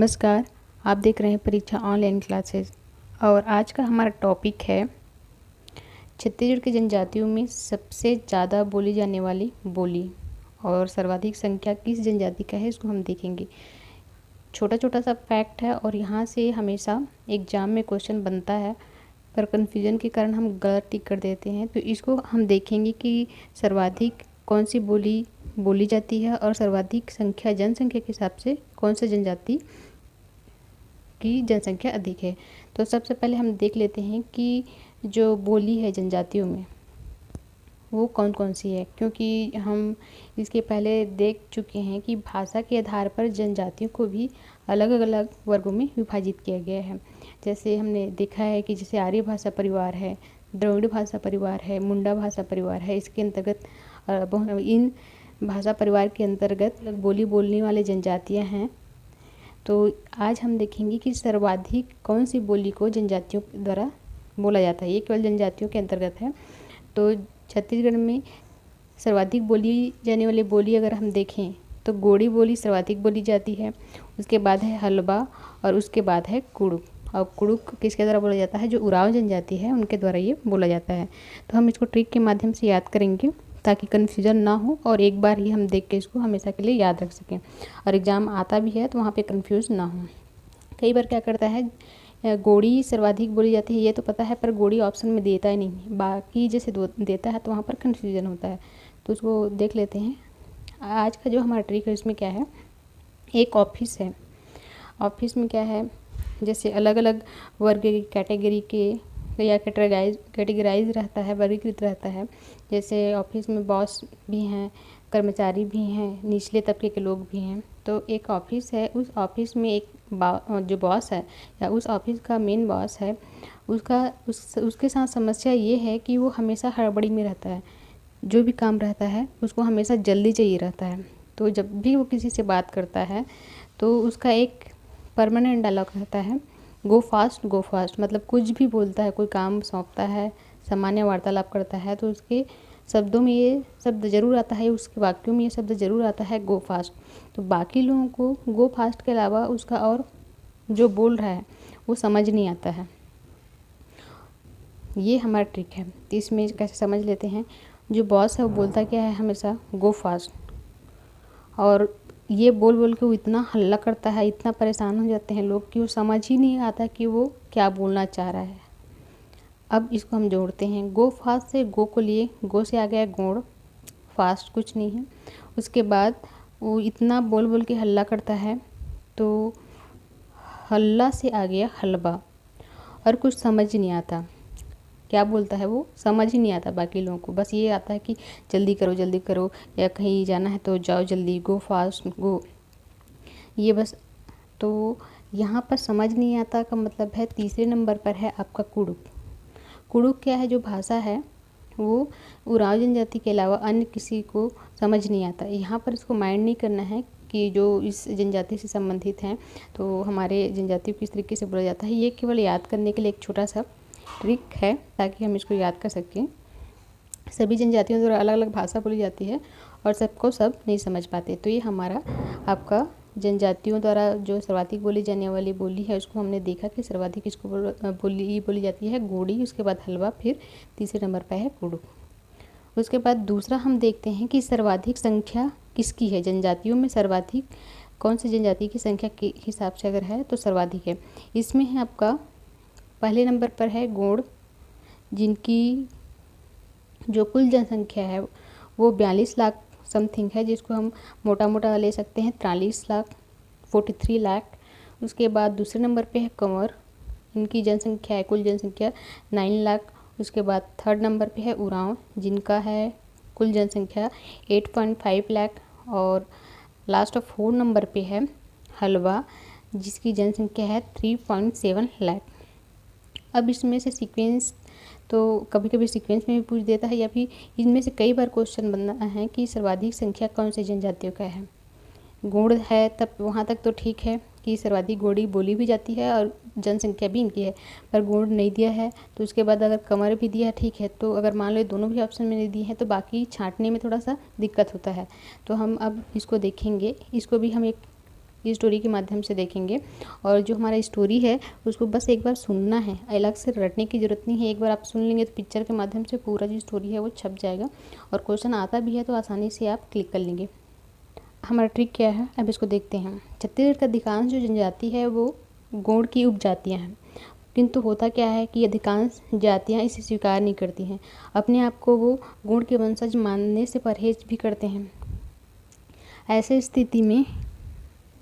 नमस्कार। आप देख रहे हैं परीक्षा ऑनलाइन क्लासेस और आज का हमारा टॉपिक है छत्तीसगढ़ की जनजातियों में सबसे ज़्यादा बोली जाने वाली बोली और सर्वाधिक संख्या किस जनजाति का है, इसको हम देखेंगे। छोटा छोटा सा फैक्ट है और यहाँ से हमेशा एग्ज़ाम में क्वेश्चन बनता है, पर कन्फ्यूजन के कारण हम गलत टिक कर देते हैं। तो इसको हम देखेंगे कि सर्वाधिक कौन सी बोली बोली जाती है और सर्वाधिक संख्या जनसंख्या के हिसाब से कौन सी जनजाति की जनसंख्या अधिक है। तो सबसे पहले हम देख लेते हैं कि जो बोली है जनजातियों में वो कौन कौन सी है, क्योंकि हम इसके पहले देख चुके हैं कि भाषा के आधार पर जनजातियों को भी अलग अलग वर्गों में विभाजित किया गया है। जैसे हमने देखा है कि जैसे आर्य भाषा परिवार है, द्रविड़ भाषा परिवार है, मुंडा भाषा परिवार है। इसके अंतर्गत इन भाषा परिवार के अंतर्गत बोली बोलने वाले जनजातियाँ हैं। तो आज हम देखेंगे कि सर्वाधिक कौन सी बोली को जनजातियों द्वारा बोला जाता है। ये केवल जनजातियों के अंतर्गत है। तो छत्तीसगढ़ में सर्वाधिक बोली जाने वाली बोली अगर हम देखें तो गोड़ी बोली सर्वाधिक बोली जाती है, उसके बाद है हलबा और उसके बाद है कुड़ुक। और कुड़ुक किसके द्वारा बोला जाता है? जो उराव जनजाति है उनके द्वारा ये बोला जाता है। तो हम इसको ट्रिक के माध्यम से याद करेंगे ताकि कन्फ्यूजन ना हो और एक बार ही हम देख के इसको हमेशा के लिए याद रख सकें और एग्ज़ाम आता भी है तो वहाँ पे कन्फ्यूज ना हो। कई बार क्या करता है, गोड़ी सर्वाधिक बोली जाती है ये तो पता है, पर गोड़ी ऑप्शन में देता ही नहीं, बाकी जैसे देता है तो वहाँ पर कन्फ्यूजन होता है। तो उसको देख लेते हैं। आज का जो हमारा ट्रिक है इसमें क्या है, एक ऑफिस है। ऑफिस में क्या है, जैसे अलग अलग वर्ग की कैटेगरी के या कैटेगराइज रहता है, वर्गीकृत रहता है। जैसे ऑफिस में बॉस भी हैं, कर्मचारी भी हैं, निचले तबके के लोग भी हैं। तो एक ऑफिस है, उस ऑफिस में एक जो बॉस है या उस ऑफिस का मेन बॉस है, उसके साथ समस्या ये है कि वो हमेशा हड़बड़ी में रहता है। जो भी काम रहता है उसको हमेशा जल्दी चाहिए रहता है। तो जब भी वो किसी से बात करता है तो उसका एक परमानेंट डायलॉग रहता है, गो फास्ट। मतलब कुछ भी बोलता है, कोई काम सौंपता है, सामान्य वार्तालाप करता है तो उसके शब्दों में ये शब्द ज़रूर आता है, उसके वाक्यों में ये शब्द ज़रूर आता है, गो फास्ट। तो बाकी लोगों को गो फास्ट के अलावा उसका और जो बोल रहा है वो समझ नहीं आता है। ये हमारा ट्रिक है। तो इसमें कैसे समझ लेते हैं। जो बॉस है वो बोलता क्या है, हमेशा गो फास्ट, और ये बोल बोल के वो इतना हल्ला करता है, इतना परेशान हो जाते हैं लोग कि वो समझ ही नहीं आता कि वो क्या बोलना चाह रहा है। अब इसको हम जोड़ते हैं, गो फास्ट से गो को लिए, गो से आ गया गोड़, फास्ट कुछ नहीं है। उसके बाद वो इतना बोल बोल के हल्ला करता है तो हल्ला से आ गया हलवा, और कुछ समझ नहीं आता क्या बोलता है, वो समझ ही नहीं आता बाकी लोगों को। बस ये आता है कि जल्दी करो या कहीं जाना है तो जाओ जल्दी, गो फास्ट गो, ये बस। तो यहाँ पर समझ नहीं आता का मतलब है तीसरे नंबर पर है आपका कुड़ुक। कुड़ुक क्या है, जो भाषा है वो उराव जनजाति के अलावा अन्य किसी को समझ नहीं आता। यहाँ पर इसको माइंड नहीं करना है कि जो इस जनजाति से संबंधित हैं तो हमारे जनजाति को किस तरीके से बोला जाता है। ये केवल याद करने के लिए एक छोटा सा ट्रिक है ताकि हम इसको याद कर सकें। सभी जनजातियों द्वारा अलग अलग भाषा बोली जाती है और सबको सब नहीं समझ पाते। तो ये हमारा आपका जनजातियों द्वारा जो सर्वाधिक बोली जाने वाली बोली है उसको हमने देखा कि सर्वाधिक इसको बोली जाती है गोड़ी, उसके बाद हलवा, फिर तीसरे नंबर पर है कुड़ुक। उसके बाद दूसरा हम देखते हैं कि सर्वाधिक संख्या किसकी है। जनजातियों में सर्वाधिक कौन सी जनजाति की संख्या के हिसाब से अगर है तो सर्वाधिक है। इसमें है आपका पहले नंबर पर है गोंड, जिनकी जो कुल जनसंख्या है वो 42 लाख समथिंग है, जिसको हम मोटा मोटा ले सकते हैं 43 लाख, 43 लाख। उसके बाद दूसरे नंबर पे है कंवर, इनकी जनसंख्या है कुल जनसंख्या 9 लाख। उसके बाद थर्ड नंबर पे है उरांव, जिनका है कुल जनसंख्या 8.5 लाख। और लास्ट ऑफ 4 नंबर पे है हलवा, जिसकी जनसंख्या है 3.7 लाख। अब इसमें से सीक्वेंस तो कभी कभी सीक्वेंस में भी पूछ देता है, या फिर इनमें से कई बार क्वेश्चन बनना है कि सर्वाधिक संख्या कौन से जनजातियों का है। गोंड है तब वहाँ तक तो ठीक है कि सर्वाधिक गोड़ी बोली भी जाती है और जनसंख्या भी इनकी है, पर गोंड नहीं दिया है। तो उसके बाद अगर कंवर भी दिया ठीक है, तो अगर मान लो दोनों भी ऑप्शन में नहीं दिए हैं तो बाकी छांटने में थोड़ा सा दिक्कत होता है। तो हम अब इसको देखेंगे, इसको भी हम एक इस स्टोरी के माध्यम से देखेंगे। और जो हमारा स्टोरी है उसको बस एक बार सुनना है, अलग से रटने की ज़रूरत नहीं है। एक बार आप सुन लेंगे तो पिक्चर के माध्यम से पूरा जो स्टोरी है वो छप जाएगा, और क्वेश्चन आता भी है तो आसानी से आप क्लिक कर लेंगे। हमारा ट्रिक क्या है, अब इसको देखते हैं। छत्तीसगढ़ का अधिकांश जो जनजाति है वो गोंड की उपजातियाँ हैं, किंतु होता क्या है कि अधिकांश जातियाँ इसे स्वीकार नहीं करती हैं। अपने आप को वो गोंड के वंशज मानने से परहेज भी करते हैं। ऐसे स्थिति में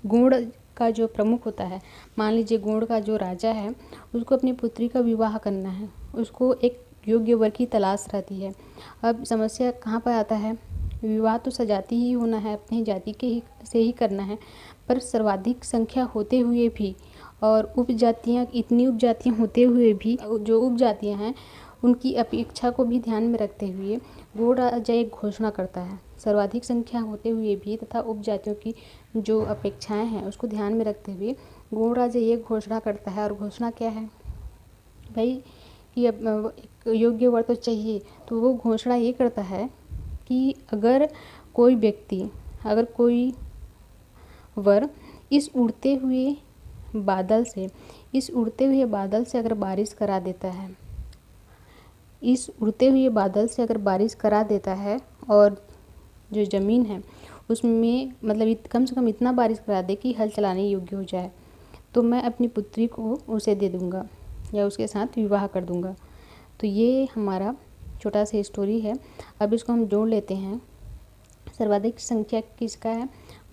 गोंड का जो प्रमुख होता है, मान लीजिए गोंड का जो राजा है, उसको अपनी पुत्री का विवाह करना है, उसको एक योग्य वर की तलाश रहती है। अब समस्या कहाँ पर आता है, विवाह तो सजाती ही होना है, अपनी जाति के ही से ही करना है, पर सर्वाधिक संख्या होते हुए भी और उपजातियाँ इतनी उपजातियाँ होते हुए भी जो उपजातियाँ हैं उनकी अपेक्षा को भी ध्यान में रखते हुए गोंड राजा एक घोषणा करता है। सर्वाधिक संख्या होते हुए भी तथा उपजातियों की जो अपेक्षाएं हैं उसको ध्यान में रखते हुए गोंड राजा ये घोषणा करता है। और घोषणा क्या है भाई कि अब एक योग्य वर तो चाहिए, तो वो घोषणा ये करता है कि अगर कोई व्यक्ति, अगर कोई वर इस उड़ते हुए बादल से अगर बारिश करा देता है, इस उड़ते हुए बादल से अगर बारिश करा देता है और जो ज़मीन है उसमें मतलब कम से कम इतना बारिश करा दे कि हल चलाने योग्य हो जाए, तो मैं अपनी पुत्री को उसे दे दूँगा या उसके साथ विवाह कर दूँगा। तो ये हमारा छोटा सा स्टोरी है। अब इसको हम जोड़ लेते हैं। सर्वाधिक संख्या किसका है,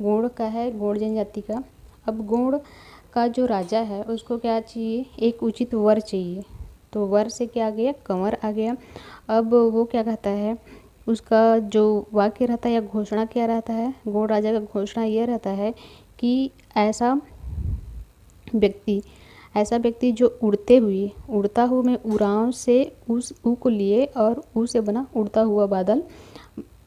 गोंड का है, गोंड जनजाति का। अब गोंड का जो राजा है उसको क्या चाहिए, एक उचित वर चाहिए, तो वर से क्या आ गया, कंवर आ गया। अब वो क्या कहता है, उसका जो वाक्य रहता है या घोषणा क्या रहता है, गोंड राजा का घोषणा ये रहता है कि ऐसा व्यक्ति जो उड़ता हुआ मैं उड़ाव से उस ऊ को लिए और ऊ से बना उड़ता हुआ बादल,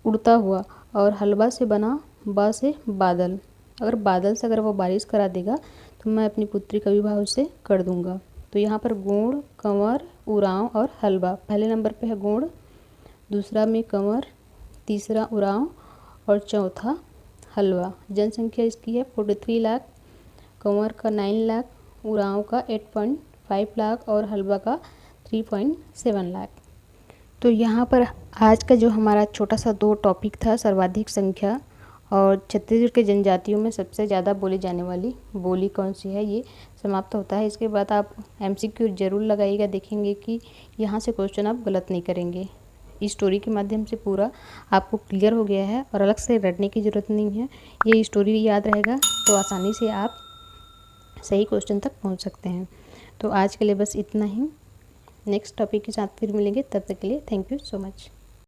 उड़ता हुआ, और हलवा से बना बा से बादल। अगर बादल से अगर वो बारिश करा देगा तो मैं अपनी पुत्री का विवाह उससे कर दूंगा। तो यहाँ पर गोंड, कंवर, उरांव और हलवा। पहले नंबर पे है गोंड, दूसरा में कंवर, तीसरा उरांव और चौथा हलवा। जनसंख्या इसकी है 43 लाख, कंवर का 9 लाख, उरांव का 8.5 लाख और हलवा का 3.7 लाख। तो यहाँ पर आज का जो हमारा छोटा सा 2 टॉपिक था, सर्वाधिक संख्या और छत्तीसगढ़ के जनजातियों में सबसे ज़्यादा बोली जाने वाली बोली कौन सी है, ये समाप्त होता है। इसके बाद आप MCQ जरूर लगाइएगा, देखेंगे कि यहाँ से क्वेश्चन आप गलत नहीं करेंगे। इस स्टोरी के माध्यम से पूरा आपको क्लियर हो गया है और अलग से रटने की ज़रूरत नहीं है। ये स्टोरी याद रहेगा तो आसानी से आप सही क्वेश्चन तक पहुँच सकते हैं। तो आज के लिए बस इतना ही। नेक्स्ट टॉपिक के साथ फिर मिलेंगे, तब तक के लिए थैंक यू सो मच।